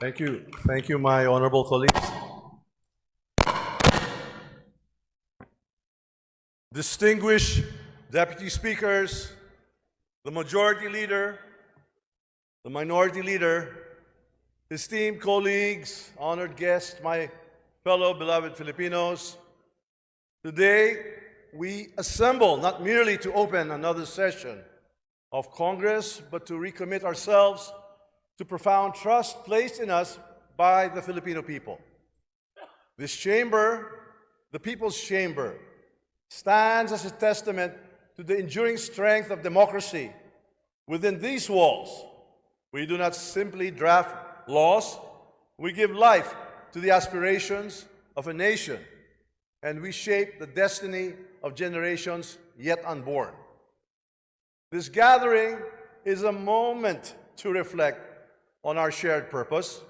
Thank you. Thank you, my honorable colleagues. Distinguished deputy speakers, the majority leader, the minority leader, esteemed colleagues, honored guests, my fellow beloved Filipinos, today we assemble not merely to open another session of Congress, but to recommit ourselves to profound trust placed in us by the Filipino people. This chamber, the People's Chamber, stands as a testament to the enduring strength of democracy. Within these walls, we do not simply draft laws, we give life to the aspirations of a nation, and we shape the destiny of generations yet unborn. This gathering is a moment to reflect on our shared purpose,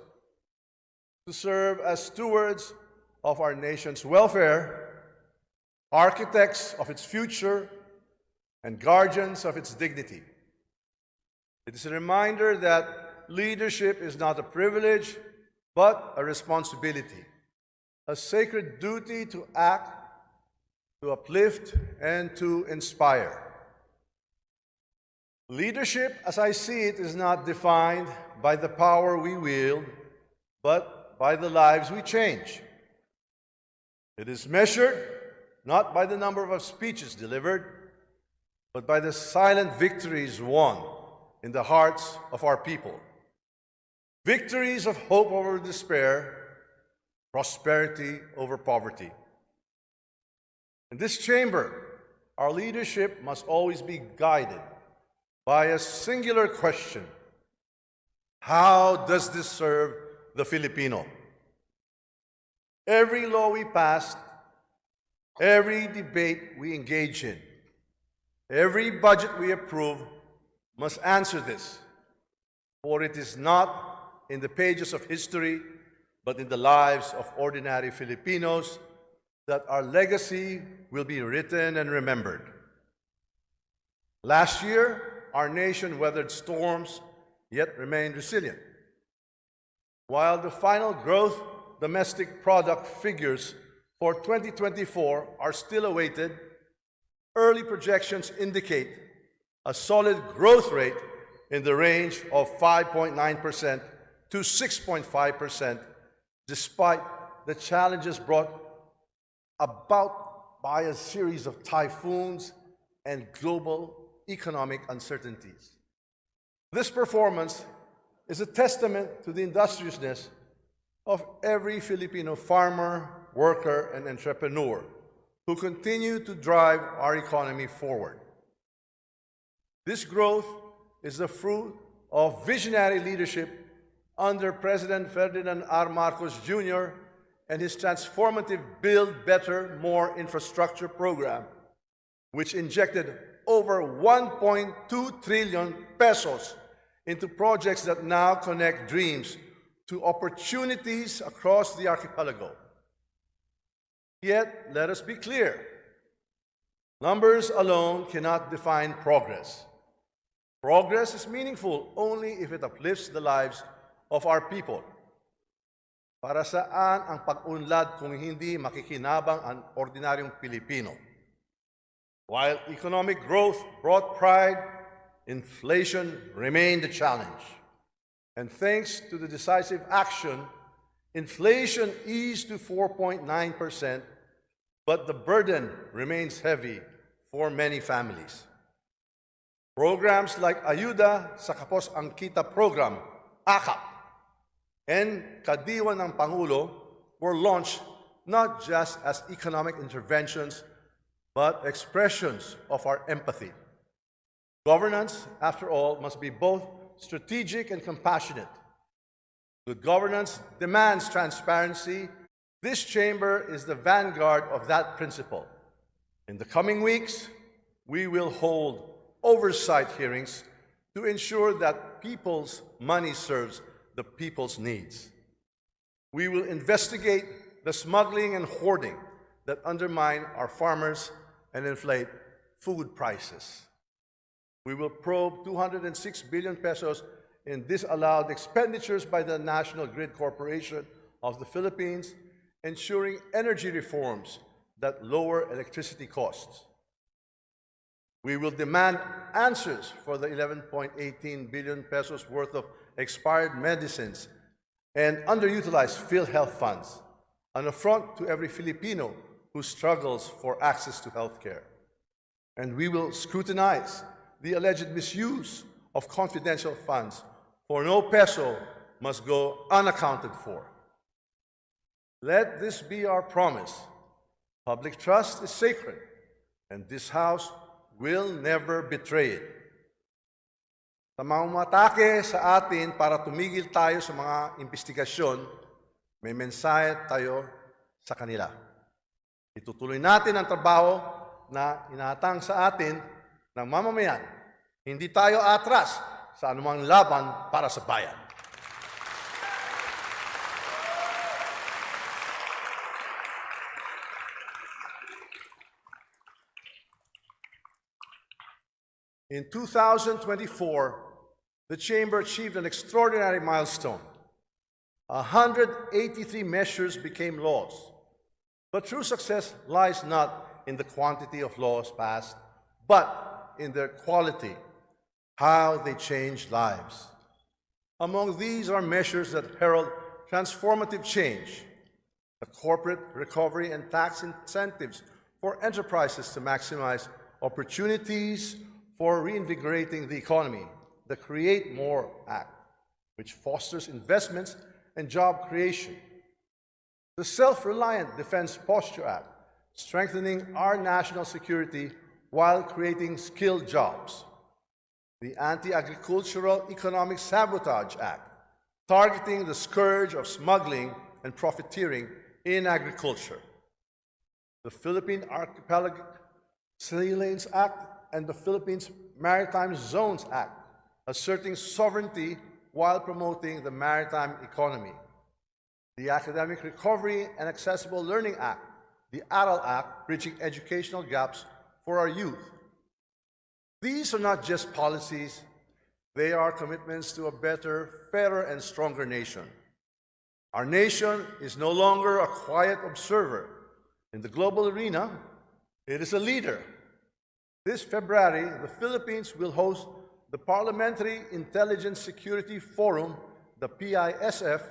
to serve as stewards of our nation's welfare, architects of its future, and guardians of its dignity. It is a reminder that leadership is not a privilege, but a responsibility, a sacred duty to act, to uplift, and to inspire. Leadership, as I see it, is not defined by the power we wield, but by the lives we change. It is measured not by the number of speeches delivered, but by the silent victories won in the hearts of our people. Victories of hope over despair, prosperity over poverty. In this chamber, our leadership must always be guided by a singular question: how does this serve the Filipino? Every law we pass, every debate we engage in, every budget we approve must answer this, for it is not in the pages of history, but in the lives of ordinary Filipinos that our legacy will be written and remembered. Last year, our nation weathered storms, yet remained resilient. While the final gross domestic product figures for 2024 are still awaited, early projections indicate a solid growth rate in the range of 5.9% to 6.5%, despite the challenges brought about by a series of typhoons and global economic uncertainties. This performance is a testament to the industriousness of every Filipino farmer, worker, and entrepreneur who continue to drive our economy forward. This growth is the fruit of visionary leadership under President Ferdinand R. Marcos Jr. and his transformative Build Better, More infrastructure program, which injected over 1.2 trillion pesos into projects that now connect dreams to opportunities across the archipelago. Yet, let us be clear, numbers alone cannot define progress. Progress is meaningful only if it uplifts the lives of our people. Para saan ang pag-unlad kung hindi makikinabang ang ordinaryong Pilipino? While economic growth brought pride, inflation remained a challenge. And thanks to the decisive action, inflation eased to 4.9%, but the burden remains heavy for many families. Programs like Ayuda sa Kapos ang Kita program, AKAP, and Kadiwa ng Pangulo were launched not just as economic interventions, but expressions of our empathy. Governance, after all, must be both strategic and compassionate. Good governance demands transparency. This chamber is the vanguard of that principle. In the coming weeks, we will hold oversight hearings to ensure that people's money serves the people's needs. We will investigate the smuggling and hoarding that undermine our farmers and inflate food prices. We will probe 206 billion pesos in disallowed expenditures by the National Grid Corporation of the Philippines, ensuring energy reforms that lower electricity costs. We will demand answers for the 11.18 billion pesos worth of expired medicines and underutilized PhilHealth funds, an affront to every Filipino who struggles for access to health care. And we will scrutinize the alleged misuse of confidential funds, for no peso must go unaccounted for. Let this be our promise. Public trust is sacred, and this House will never betray it. Sa mga umatake sa atin para tumigil tayo sa mga investigasyon, may mensahe tayo sa kanila. Itutuloy natin ang trabaho na inaatang sa atin ng mamamayan. Hindi tayo atras sa anumang laban para sa bayan. In 2024, the Chamber achieved an extraordinary milestone. 183 measures became laws. But true success lies not in the quantity of laws passed, but in their quality, how they change lives. Among these are measures that herald transformative change, the corporate recovery and tax incentives for enterprises to maximize opportunities for reinvigorating the economy, the Create More Act, which fosters investments and job creation, the Self-Reliant Defense Posture Act, strengthening our national security while creating skilled jobs, the Anti-Agricultural Economic Sabotage Act, targeting the scourge of smuggling and profiteering in agriculture, the Philippine Archipelago Sea Lanes Act, and the Philippines Maritime Zones Act, asserting sovereignty while promoting the maritime economy, the Academic Recovery and Accessible Learning Act, the ARAL Act, bridging educational gaps for our youth. These are not just policies, they are commitments to a better, fairer, and stronger nation. Our nation is no longer a quiet observer. In the global arena, it is a leader. This February, the Philippines will host the Parliamentary Intelligence Security Forum, the PISF,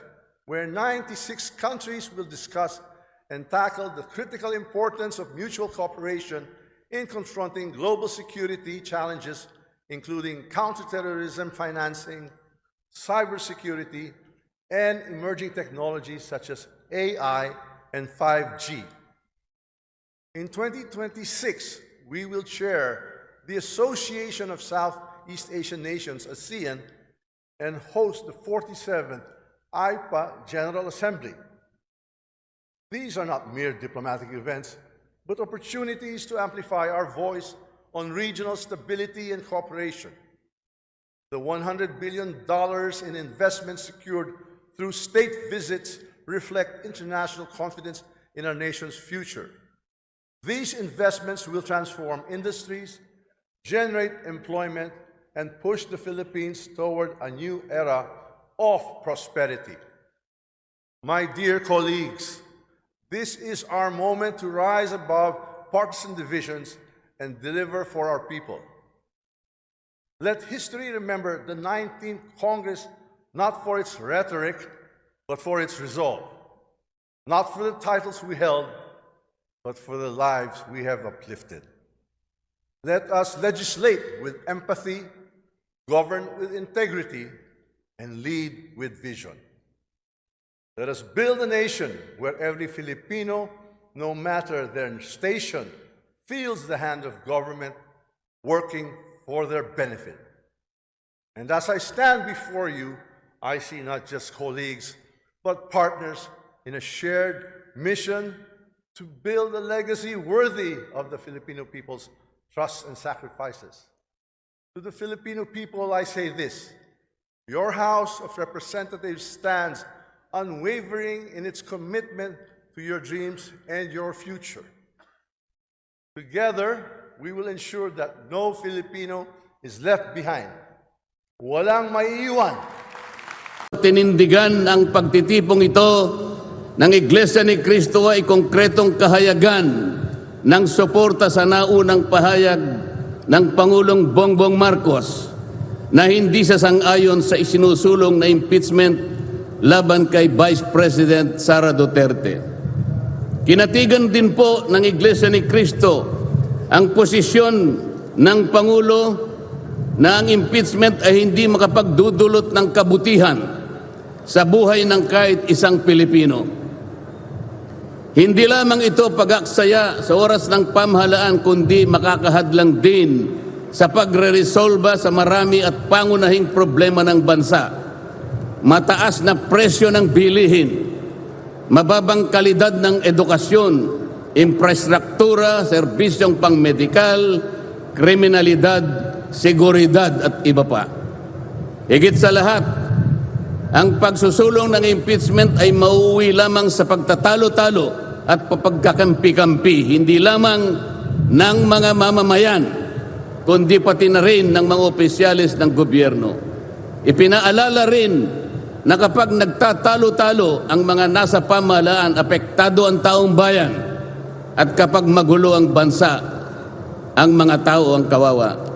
where 96 countries will discuss and tackle the critical importance of mutual cooperation in confronting global security challenges, including counterterrorism financing, cybersecurity, and emerging technologies such as AI and 5G. In 2026, we will chair the Association of Southeast Asian Nations, ASEAN, and host the 47th IPA General Assembly. These are not mere diplomatic events, but opportunities to amplify our voice on regional stability and cooperation. The $100 billion in investments secured through state visits reflect international confidence in our nation's future. These investments will transform industries, generate employment, and push the Philippines toward a new era of prosperity. My dear colleagues, this is our moment to rise above partisan divisions and deliver for our people. Let history remember the 19th Congress not for its rhetoric, but for its resolve. Not for the titles we held, but for the lives we have uplifted. Let us legislate with empathy, govern with integrity, and lead with vision. Let us build a nation where every Filipino, no matter their station, feels the hand of government working for their benefit. And as I stand before you, I see not just colleagues, but partners in a shared mission to build a legacy worthy of the Filipino people's trust and sacrifices. To the Filipino people, I say this: your House of Representatives stands unwavering in its commitment to your dreams and your future. Together, we will ensure that no Filipino is left behind Walang maiiwan. Tinindigan ang pagtitipong ito ng Iglesia ni Cristo ay konkretong kahayagan ng suporta sa naunang pahayag ng Pangulong Bongbong Marcos na hindi sasang-ayon sa isinusulong na impeachment laban kay Vice President Sara Duterte. Kinatigan din po ng Iglesia ni Cristo ang posisyon ng Pangulo na ang impeachment ay hindi makapagdudulot ng kabutihan sa buhay ng kahit isang Pilipino. Hindi lamang ito pag-aksaya sa oras ng pamahalaan kundi makakahadlang din sa pagre-resolba sa marami at pangunahing problema ng bansa. Mataas na presyo ng bilihin, mababang kalidad ng edukasyon, infrastruktura, serbisyong pangmedikal, kriminalidad, seguridad at iba pa. Higit sa lahat, ang pagsusulong ng impeachment ay mauuwi lamang sa pagtatalo-talo at papagkakampi-kampi, hindi lamang ng mga mamamayan, kundi pati na rin ng mga opisyalis ng gobyerno. Ipinaalala rin na kapag nagtatalo-talo ang mga nasa pamahalaan, apektado ang taong bayan, at kapag magulo ang bansa, ang mga tao ang kawawa.